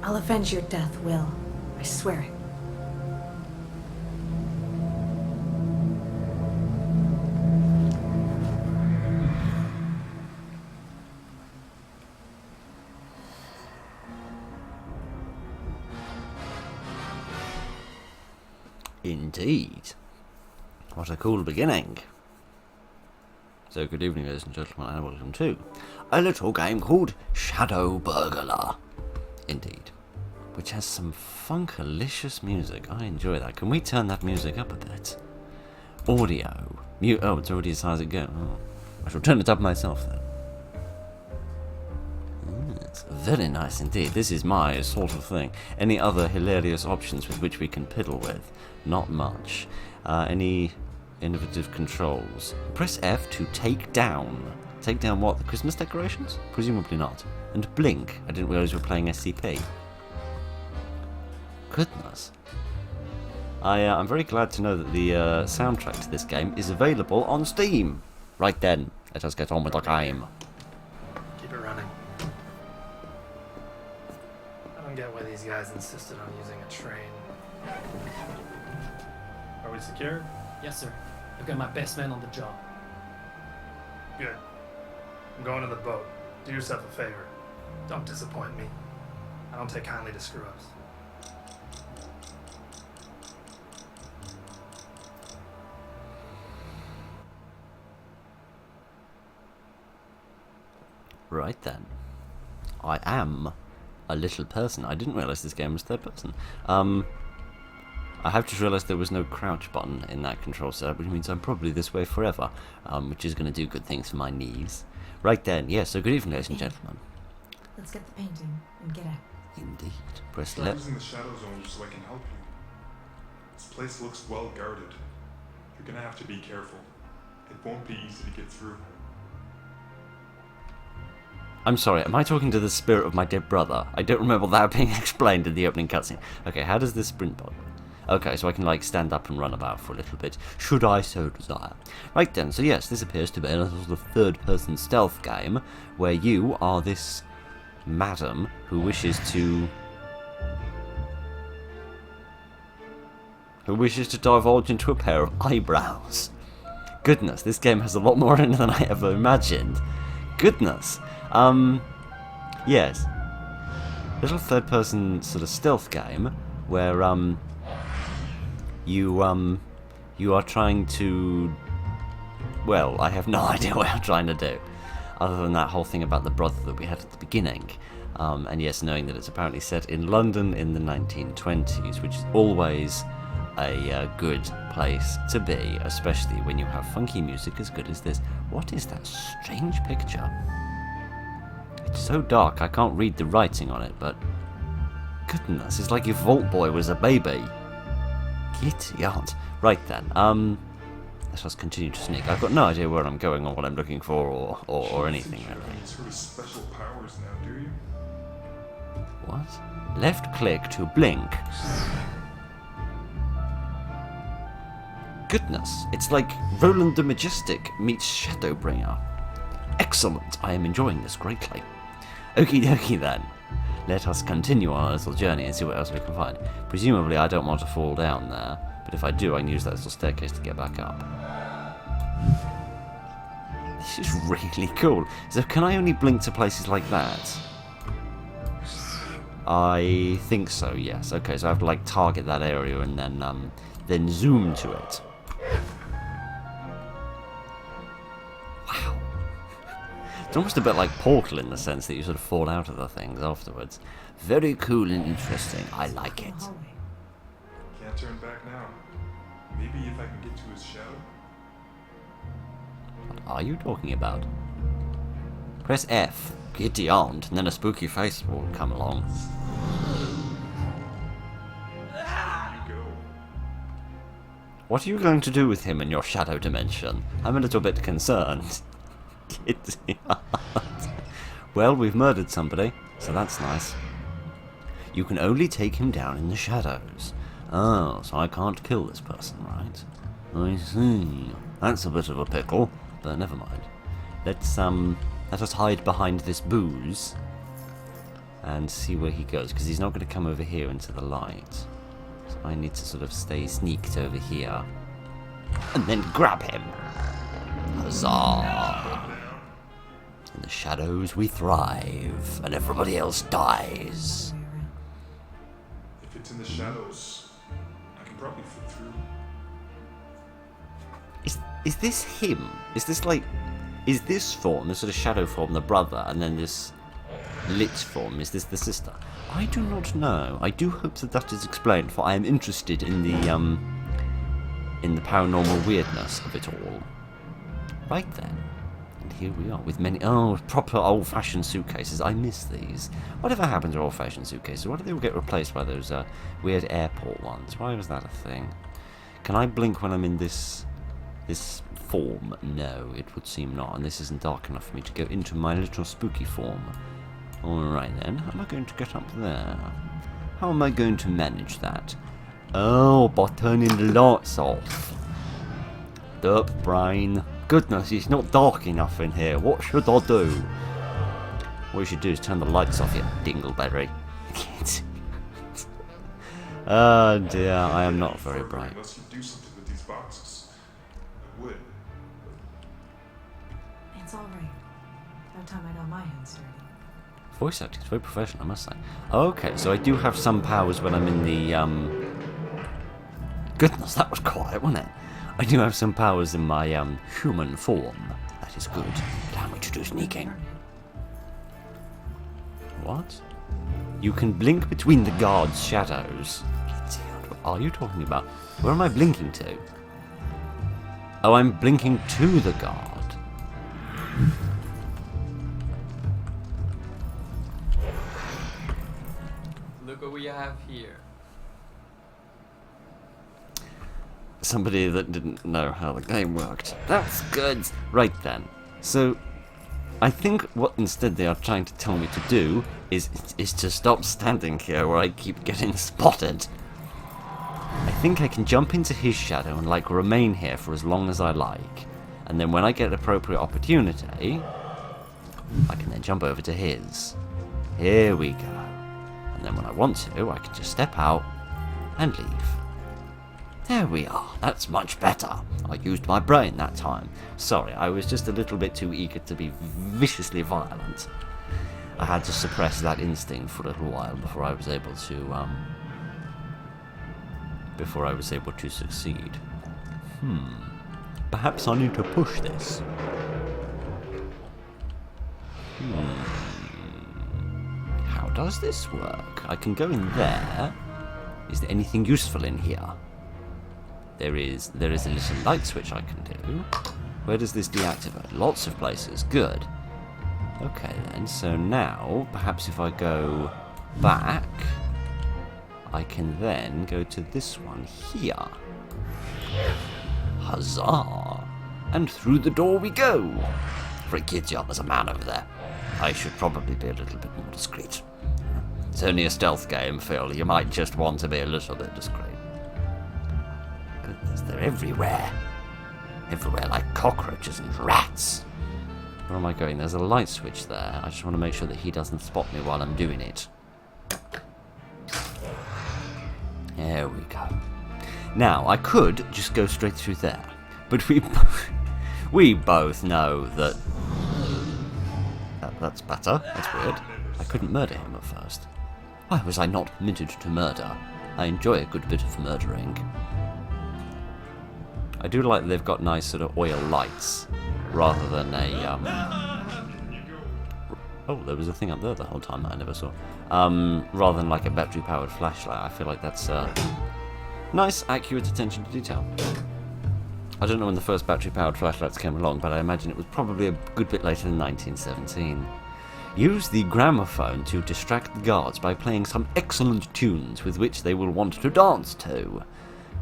I'll avenge your death, Will. I swear it. Indeed. What a cool beginning. So good evening, ladies and gentlemen, and welcome to a little game called Shadow Burglar. Indeed. Which has some funkalicious music. I enjoy that. Can we turn that music up a bit? Audio. Oh, it's already as high as it goes. Oh. I shall turn it up myself then. Yes, very nice indeed. This is my sort of thing. Any other hilarious options with which we can piddle with? Not much. Any innovative controls? Press F to take down. Take down what? The Christmas decorations? Presumably not. And blink. I didn't realise we were playing SCP. Goodness. I'm very glad to know that the soundtrack to this game is available on Steam. Right then, let us get on with the game. Keep it running. I don't get why these guys insisted on using a train. Are we secure? Yes, sir. I've got my best man on the job. Good. I'm going to the boat. Do yourself a favor. Don't disappoint me. I don't take kindly to screw-ups. Right then. I am a little person. I didn't realise this game was third person. I have just realised there was no crouch button in that control setup, which means I'm probably this way forever, which is going to do good things for my knees. Right then, yes, so good evening, ladies and gentlemen. Let's get the painting and get out. Indeed. Press Start left. using the shadow zone so I can help you. This place looks well guarded. You're gonna have to be careful. It won't be easy to get through. I'm sorry, am I talking to the spirit of my dead brother? I don't remember that being explained in the opening cutscene. Okay, how does this sprint button? Okay, so I can like stand up and run about for a little bit, should I so desire. Right then, so yes, this appears to be a sort of third-person stealth game, where you are this madam who wishes to divulge into a pair of eyebrows. Goodness, this game has a lot more in it than I ever imagined. Goodness. Yes. Little third-person sort of stealth game where you are trying to, well, I have no idea what I'm trying to do, other than that whole thing about the brother that we had at the beginning. And yes, knowing that it's apparently set in London in the 1920s, which is always a good place to be, especially when you have funky music as good as this. What is that strange picture? It's so dark I can't read the writing on it, but goodness, it's like if Vault Boy was a baby. Giddy aunt. Right then, let us continue to sneak. I've got no idea where I'm going or what I'm looking for or anything You have really. any sort of special powers now, do you? What? Left click to blink. Goodness, it's like Roland the Majestic meets Shadowbringer. Excellent, I am enjoying this greatly. Okie dokie then. Let us continue on our little journey and see what else we can find. Presumably I don't want to fall down there, but if I do I can use that little staircase to get back up. This is really cool. So can I only blink to places like that? I think so, yes. Okay, so I have to like target that area and then zoom to it. Wow. It's almost a bit like Portal in the sense that you sort of fall out of the things afterwards. Very cool and interesting. I like it. Can't turn back now. Maybe if I can get to his shadow? What are you talking about? Press F, giddy aunt, and then a spooky face will come along. You go. What are you going to do with him in your shadow dimension? I'm a little bit concerned. Giddy aunt. Well, we've murdered somebody, so that's nice. You can only take him down in the shadows. Oh, so I can't kill this person, right? I see. That's a bit of a pickle, but never mind. Let us hide behind this booze. and see where he goes, because he's not going to come over here into the light. So I need to sort of stay sneaked over here and then grab him. Huzzah! In the shadows we thrive, and everybody else dies. If it's in the shadows, I can probably fit through. Is this him? Is this like... Is this form, this sort of shadow form, the brother, and then this lit form, is this the sister? I do not know. I do hope that that is explained, for I am interested in the paranormal weirdness of it all. Right then. And here we are with many... Oh, proper old-fashioned suitcases. I miss these. Whatever happened to old-fashioned suitcases? Why did they all get replaced by those weird airport ones? Why was that a thing? Can I blink when I'm in this form? No, it would seem not. And this isn't dark enough for me to go into my little spooky form. Alright then. How am I going to get up there? How am I going to manage that? Oh, by turning the lights off. Derp brain. Goodness, it's not dark enough in here. What should I do? What you should do is turn the lights off, you dingleberry. Oh dear, I am not very bright. Unless you do something with these boxes. I would. It's all right. No time I got my hands dirty. Voice acting is very professional, I must say. Okay, so I do have some powers when I'm in the, Goodness, that was quiet, wasn't it? I do have some powers in my, human form. That is good. Allow me to do sneaking. What? You can blink between the guards' shadows. What are you talking about? Where am I blinking to? Oh, I'm blinking to the guard. Look what we have here. Somebody that didn't know how the game worked. That's good. Right then. So, I think what instead they are trying to tell me to do is to stop standing here where I keep getting spotted. I think I can jump into his shadow and like remain here for as long as I like. And then when I get appropriate opportunity, I can then jump over to his. Here we go. And then when I want to, I can just step out and leave. There we are. That's much better. I used my brain that time. Sorry, I was just a little bit too eager to be viciously violent. I had to suppress that instinct for a little while before I was able to succeed. Perhaps I need to push this. How does this work? I can go in there. Is there anything useful in here? There is a little light switch I can do. Where does this deactivate? Lots of places. Good. Okay then, so now, perhaps if I go back, I can then go to this one here. Huzzah! And through the door we go! Freaky job, there's a man over there. I should probably be a little bit more discreet. It's only a stealth game, Phil. You might just want to be a little bit discreet. Goodness, they're everywhere. Everywhere like cockroaches and rats. Where am I going? There's a light switch there. I just want to make sure that he doesn't spot me while I'm doing it. There we go. Now, I could just go straight through there. But we both know that... That's better. That's weird. I couldn't murder him at first. Why was I not permitted to murder? I enjoy a good bit of murdering. I do like that they've got nice sort of oil lights, rather than a, Oh, there was a thing up there the whole time that I never saw. Rather than like a battery-powered flashlight. I feel like that's, nice, accurate attention to detail. I don't know when the first battery-powered flashlights came along, but I imagine it was probably a good bit later than 1917. Use the gramophone to distract the guards by playing some excellent tunes with which they will want to dance to.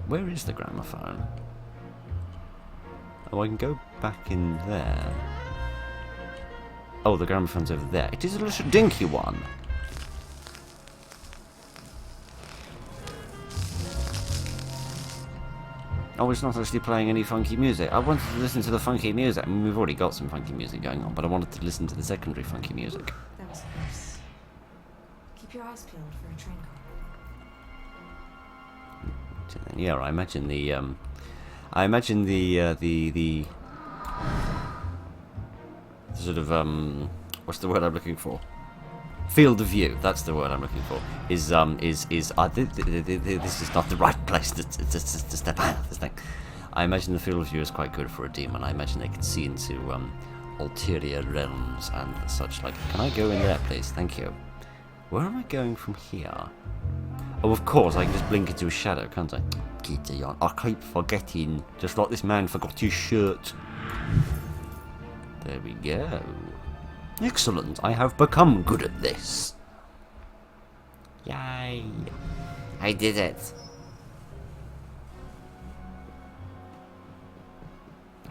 Where is the gramophone? Oh, I can go back in there. Oh, the gramophone's over there. It is a little dinky one. Oh, it's not actually playing any funky music. I wanted to listen to the funky music. I mean, we've already got some funky music going on, but I wanted to listen to the secondary funky music. That was close. your eyes peeled for a train car. Yeah, I imagine the sort of what's the word I'm looking for? Field of view. That's the word I'm looking for. Is this is not the right place to step out of this thing. I imagine the field of view is quite good for a demon. I imagine they can see into ulterior realms and such like. Can I go in there, please? Thank you. Where am I going from here? Oh, of course, I can just blink into a shadow, can't I? Gideon, I keep forgetting. Just like this man forgot his shirt. There we go. Excellent, I have become good at this. Yay. I did it.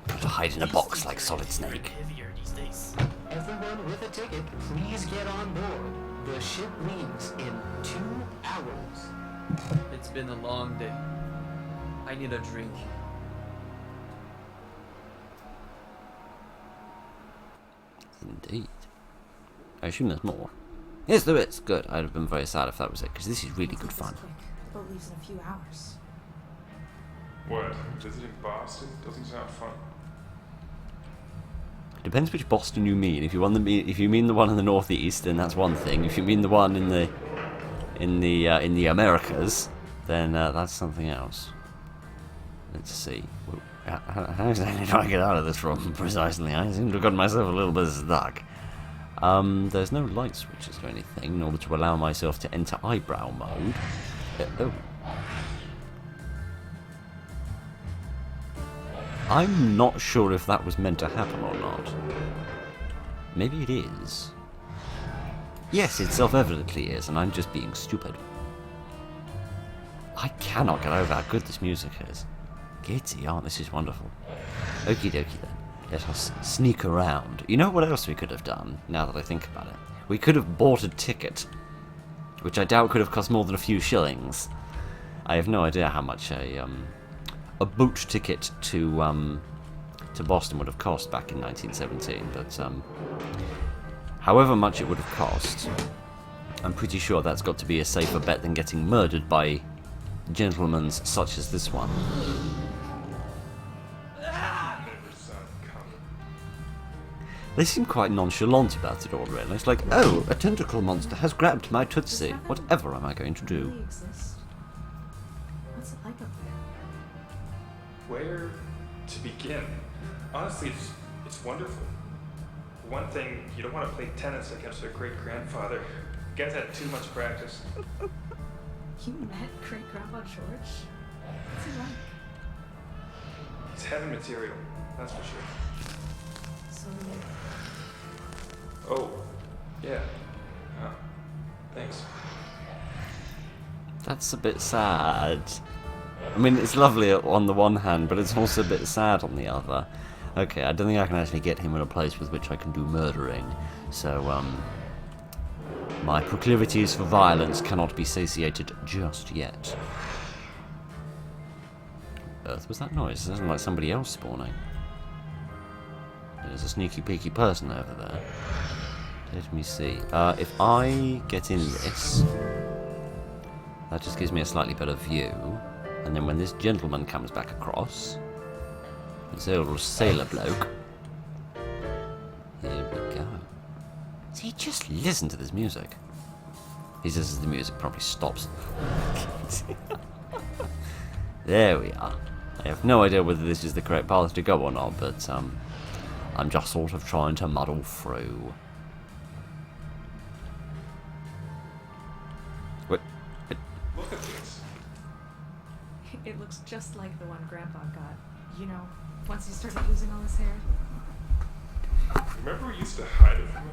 Got to hide in a box like Solid Snake. Everyone with a ticket, please get on board. The ship leaves in 2 hours. It's been a long day. I need a drink. Indeed. I assume there's more. Yes, there is. Good. I'd have been very sad if that was it, because this is really good fun. Quick. The boat leaves in a few hours. What? Visiting Boston? Doesn't sound fun. Depends which Boston you mean. If you mean the one in the northeast, then that's one thing. If you mean the one in the Americas, then that's something else. Let's see. How exactly do I get out of this room precisely? I seem to have gotten myself a little bit stuck. There's no light switches or anything in order to allow myself to enter eyebrow mode. Oh. I'm not sure if that was meant to happen or not. Maybe it is. Yes, it self-evidently is, and I'm just being stupid. I cannot get over how good this music is. Giddy, oh, this is wonderful. Okie dokie then. Let us sneak around. You know what else we could have done, now that I think about it? We could have bought a ticket, which I doubt could have cost more than a few shillings. I have no idea how much a boat ticket to Boston would have cost back in 1917, but however much it would have cost, I'm pretty sure that's got to be a safer bet than getting murdered by gentlemen such as this one. They seem quite nonchalant about it all, really. It's like, oh, a tentacle monster has grabbed my Tootsie. Whatever am I going to do? Really exist? What's it like up there? Where to begin? Honestly, it's wonderful. For one thing, you don't want to play tennis against your great-grandfather. You guys had too much practice. You met great-grandpa George? What's he like? It's heaven material, that's for sure. So, Oh, yeah. Thanks. That's a bit sad. I mean, it's lovely on the one hand, but it's also a bit sad on the other. Okay, I don't think I can actually get him in a place with which I can do murdering, so, my proclivities for violence cannot be satiated just yet. Earth was that noise? It sounded like somebody else spawning. There's a sneaky peeky person over there. Let me see. If I get in this, that just gives me a slightly better view. And then when this gentleman comes back across, this old sailor bloke. Here we go. See, just listen to this music. He says as the music probably stops. There we are. I have no idea whether this is the correct path to go or not, but I'm just sort of trying to muddle through. Wait. Look at this. it looks just like the one Grandpa got. You know, once he started losing all his hair. Remember we used to hide it from him?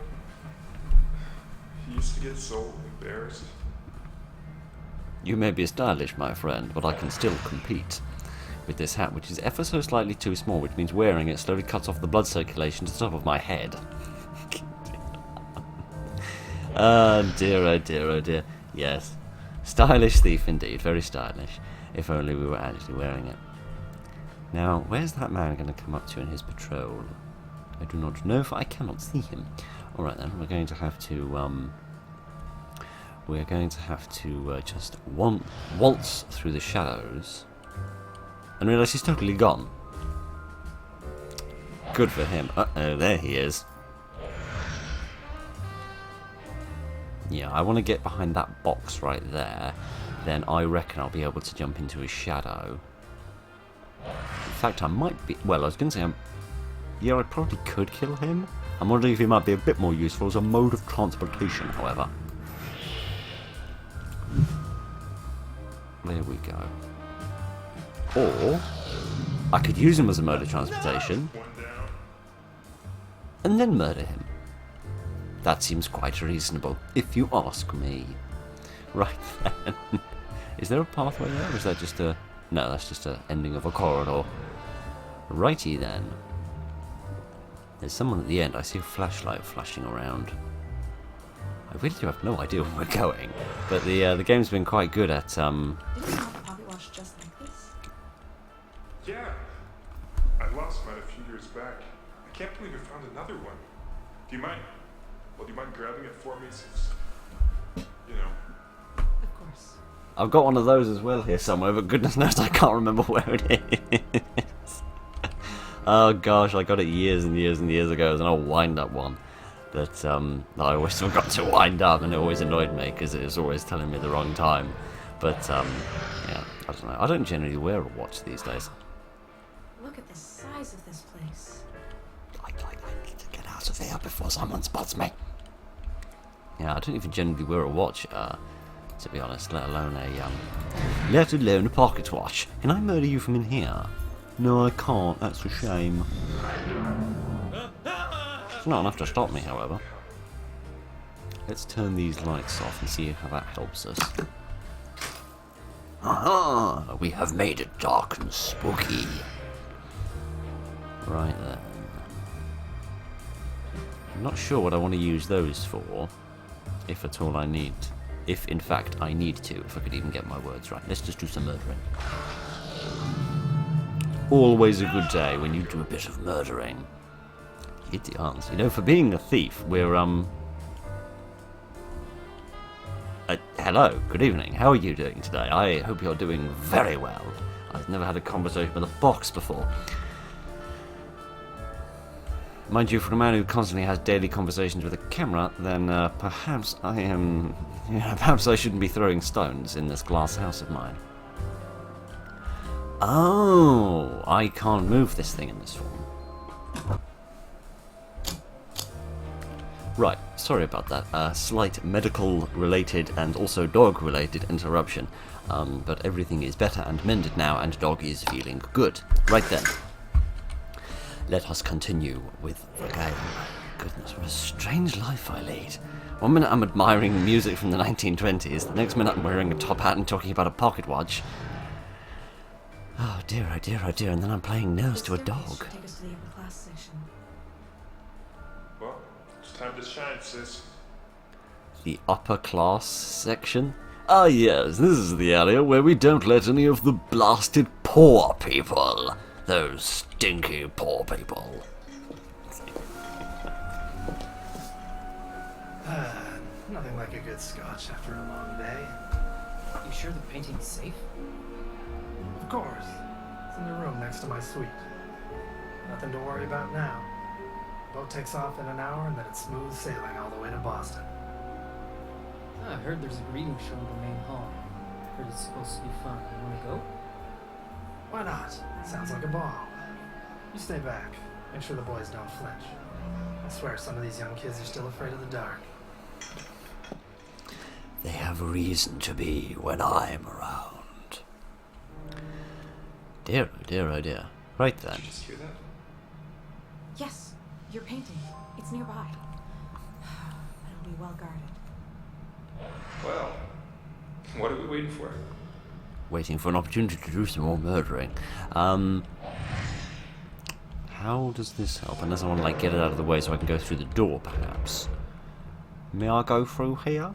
He used to get so embarrassed. You may be stylish, my friend, but I can still compete with this hat, which is ever so slightly too small, which means wearing it slowly cuts off the blood circulation to the top of my head. Oh dear, oh dear, oh dear. Yes. Stylish thief indeed, very stylish. If only we were actually wearing it. Now, where's that man going to come up to in his patrol? I do not know, for I cannot see him. Alright then, we're going to have to, we're going to have to just waltz through the shadows and realise he's totally gone. Good for him. Uh-oh, there he is. Yeah, I want to get behind that box right there. Then I reckon I'll be able to jump into his shadow. In fact, I might be... Well, I was going to say... yeah, I probably could kill him. I'm wondering if he might be a bit more useful as a mode of transportation, however. There we go. Or, I could use him as a mode of transportation, and then murder him. That seems quite reasonable, if you ask me. Right then. Is there a pathway there, or is that just a... No, that's just an ending of a corridor. Righty then. There's someone at the end. I see a flashlight flashing around. I really do have no idea where we're going, but the game's been quite good at Didn't you have a pocket watch just like this? Yeah. I lost mine a few years back. I can't believe I found another one. Do you mind? Well, do you mind grabbing it for me since, you know... Of course. I've got one of those as well here somewhere, but goodness knows I can't remember where it is. Oh gosh, I got it years and years and years ago. It was an old wind-up one that I always forgot to wind up, and it always annoyed me because it was always telling me the wrong time. But yeah, I don't know. I don't generally wear a watch these days. Look at the size of this place. I need to get out of here before someone spots me. Yeah, I don't even generally wear a watch, to be honest, let alone a pocket watch. Can I murder you from in here? No, I can't. That's a shame. It's not enough to stop me, however. Let's turn these lights off and see how that helps us. Aha! We have made it dark and spooky. Right then. I'm not sure what I want to use those for, if at all I need. If in fact I need to, if I could even get my words right. Let's just do some murdering. Always a good day when you do a bit of murdering. Idiots. You know, for being a thief, we're hello, good evening. How are you doing today? I hope you're doing very well. I've never had a conversation with a box before. Mind you, for a man who constantly has daily conversations with a camera, then perhaps I am... Yeah, perhaps I shouldn't be throwing stones in this glass house of mine. Oh, I can't move this thing in this form. Right, sorry about that. Slight medical-related and also dog-related interruption. But everything is better and mended now, and dog is feeling good. Right then. Let us continue with the game. Goodness, what a strange life I lead. One minute I'm admiring music from the 1920s, the next minute I'm wearing a top hat and talking about a pocket watch. Oh dear, oh dear, oh dear, and then I'm playing nurse to a dog. Take us to the upper class section. Well, it's time to shine, sis. The upper class section? Ah yes, this is the area where we don't let any of the blasted poor people. Those stinky poor people. Nothing like a good scotch after a long day. You sure the painting's safe? Of course. It's in the room next to my suite. Nothing to worry about now. Boat takes off in an hour and then it's smooth sailing all the way to Boston. I heard there's a reading show in the main hall. Heard it's supposed to be fun. You wanna go? Why not? Sounds like a ball. You stay back. Make sure the boys don't flinch. I swear some of these young kids are still afraid of the dark. They have a reason to be when I'm around. Dear, oh dear, oh dear. Right then. Did you just hear that? Yes, your painting. It's nearby. It'll be well guarded. Well, what are we waiting for? Waiting for an opportunity to do some more murdering. How does this help? Unless I want to like get it out of the way so I can go through the door, perhaps. May I go through here?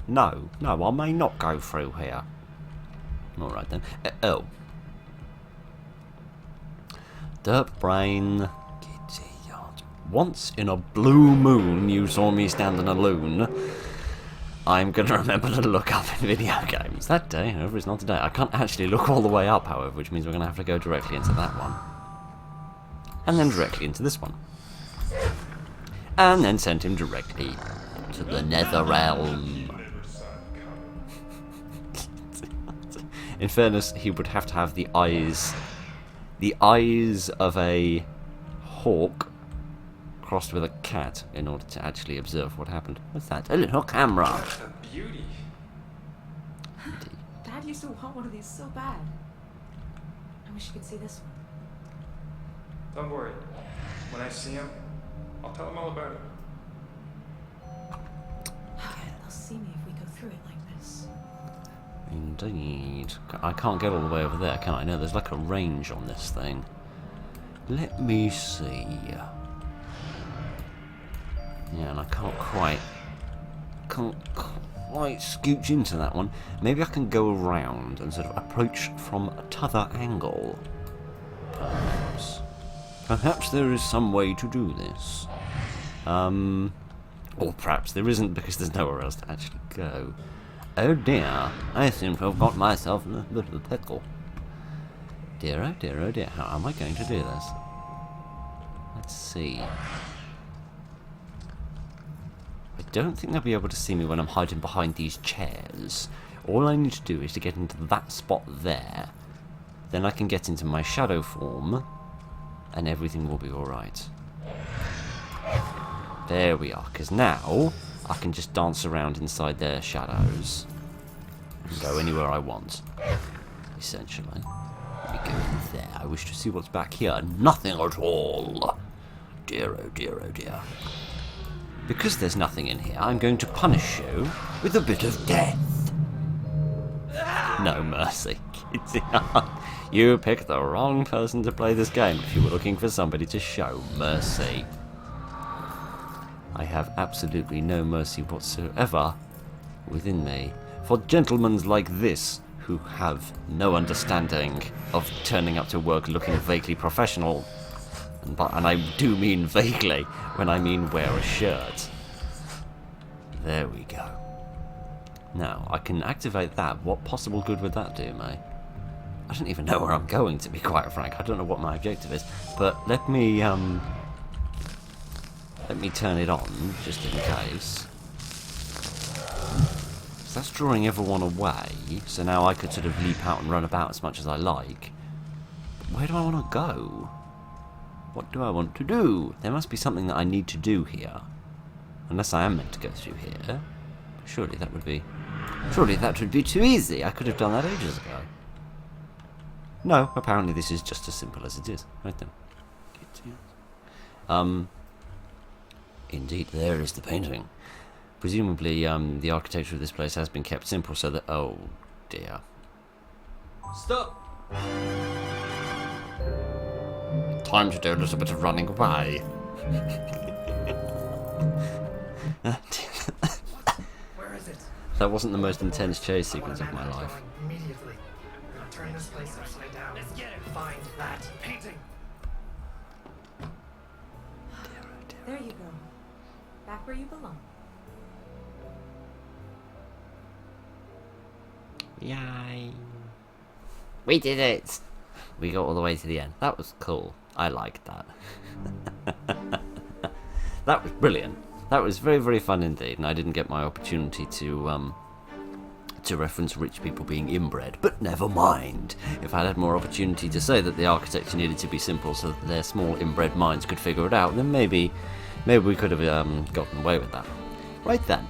No, I may not go through here. Alright then. Oh. Derp brain. Once in a blue moon you saw me standing alone. I'm going to remember to look up in video games. That day, however, is not today. I can't actually look all the way up, however, which means we're going to have to go directly into that one. And then directly into this one. And then send him directly to the nether realm. In fairness, he would have to have the eyes of a hawk crossed with a cat in order to actually observe what happened. What's that? A little camera. That's a beauty. Dad used to want one of these so bad. I wish you could see this one. Don't worry. When I see him, I'll tell him all about it. They'll see me if we go through it like this. Indeed. I can't get all the way over there, can I? No, there's like a range on this thing. Let me see. Yeah, and I can't quite scooch into that one. Maybe I can go around and sort of approach from t'other angle. Perhaps there is some way to do this. Or perhaps there isn't, because there's nowhere else to actually go. Oh dear, I seem to have got myself in a little pickle. Dear, oh dear, oh dear, how am I going to do this? Let's see. I don't think they'll be able to see me when I'm hiding behind these chairs. All I need to do is to get into that spot there. Then I can get into my shadow form, and everything will be alright. There we are, because now I can just dance around inside their shadows and go anywhere I want, essentially. Let me go in there. I wish to see what's back here. Nothing at all. Dear, oh dear, oh dear. Because there's nothing in here, I'm going to punish you with a bit of death. No mercy. You picked the wrong person to play this game if you were looking for somebody to show mercy. I have absolutely no mercy whatsoever within me for gentlemen like this who have no understanding of turning up to work looking vaguely professional. And I do mean vaguely when I mean wear a shirt. There we go. Now, I can activate that. What possible good would that do me? I don't even know where I'm going, to be quite frank. I don't know what my objective is. But let me turn it on, just in case. So that's drawing everyone away. So now I could sort of leap out and run about as much as I like. But where do I want to go? What do I want to do? There must be something that I need to do here. Unless I am meant to go through here. Surely that would be too easy. I could have done that ages ago. No, apparently this is just as simple as it is. Right then. Indeed, there is the painting. Presumably, the architecture of this place has been kept simple so that... Oh, dear. Stop! Time to do a little bit of running away. Where is it? That wasn't the most intense chase sequence of my life. Immediately. We're gonna turn this place upside down. Let's get it. Find that painting. There you go. Back where you belong. Yay. We did it! We got all the way to the end. That was cool. I liked that. That was brilliant. That was very, very fun indeed, and I didn't get my opportunity to reference rich people being inbred, but never mind. If I had more opportunity to say that the architecture needed to be simple so that their small inbred minds could figure it out, then maybe we could have gotten away with that. Right then.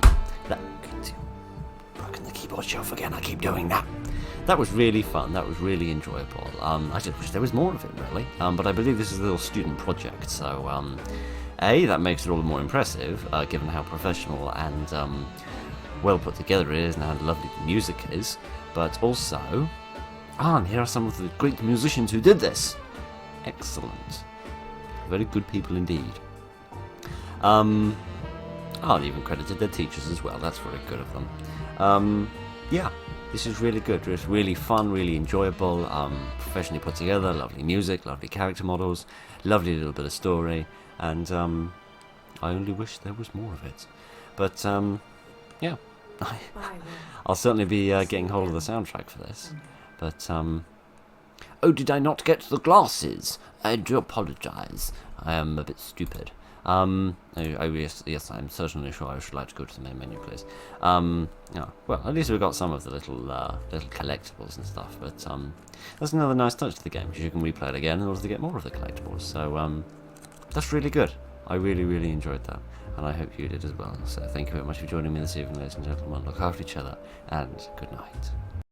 Broken the keyboard shelf again, I keep doing that. That was really fun, that was really enjoyable. I just wish there was more of it, really. But I believe this is a little student project, so, A, that makes it all the more impressive, given how professional and well put together it is and how lovely the music is. But also, and here are some of the great musicians who did this. Excellent. Very good people indeed. I'll even credited their teachers as well, that's very good of them. Yeah. This is really good. It's really fun, really enjoyable, professionally put together, lovely music, lovely character models, lovely little bit of story, and I only wish there was more of it. But, yeah, Bye, Will. I'll certainly be getting hold of the soundtrack for this. But, oh, did I not get the glasses? I do apologise. I am a bit stupid. Yes, I'm certainly sure I should like to go to the main menu, please. Yeah, well, at least we've got some of the little collectibles and stuff, but, that's another nice touch to the game, because you can replay it again in order to get more of the collectibles, so, that's really good. I really, really enjoyed that, and I hope you did as well. So thank you very much for joining me this evening, ladies and gentlemen. Look after each other, and good night.